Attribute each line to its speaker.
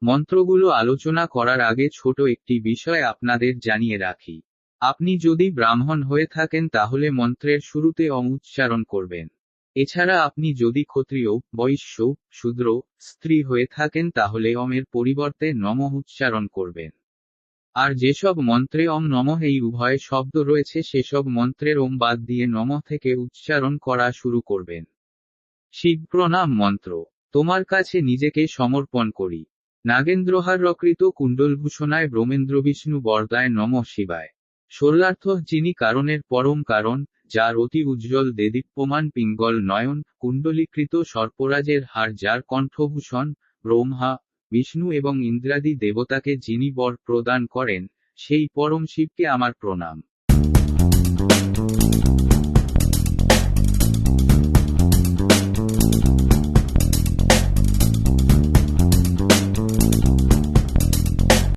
Speaker 1: মন্ত্রগুলো আলোচনা করার আগে ছোট একটি বিষয় আপনাদের জানিয়ে রাখি। আপনি যদি ব্রাহ্মণ হয়ে থাকেন তাহলে মন্ত্রের শুরুতে ওম উচ্চারণ করবেন। এছাড়া আপনি যদি ক্ষত্রিয়, বৈশ্য, শূদ্র, স্ত্রী হয়ে থাকেন তাহলে ওমের পরিবর্তে নমঃ উচ্চারণ করবেন। আর যেসব মন্ত্রে ওম নমঃ এই উভয় শব্দ রয়েছে সেসব মন্ত্রের ওম বাদ দিয়ে নমঃ থেকে উচ্চারণ করা শুরু করবেন। শিব প্রণাম মন্ত্র। তোমার কাছে নিজেকে সমর্পণ করি। নাগেন্দ্রহারকৃত কুণ্ডলভূষণায় ব্রহ্মেন্দ্র বিষ্ণু বরদায় নমঃ শিবায়। শোল্যার্থ যিনি কারণের পরম কারণ, যার অতি উজ্জ্বল দেদীপ্যমান পিঙ্গল নয়ন, কুণ্ডলীকৃত সর্পরাজের হার যার কণ্ঠভূষণ, ব্রহ্মা, বিষ্ণু এবং ইন্দ্রাদি দেবতাকে যিনি বর প্রদান করেন, সেই পরম শিবকে আমার প্রণাম।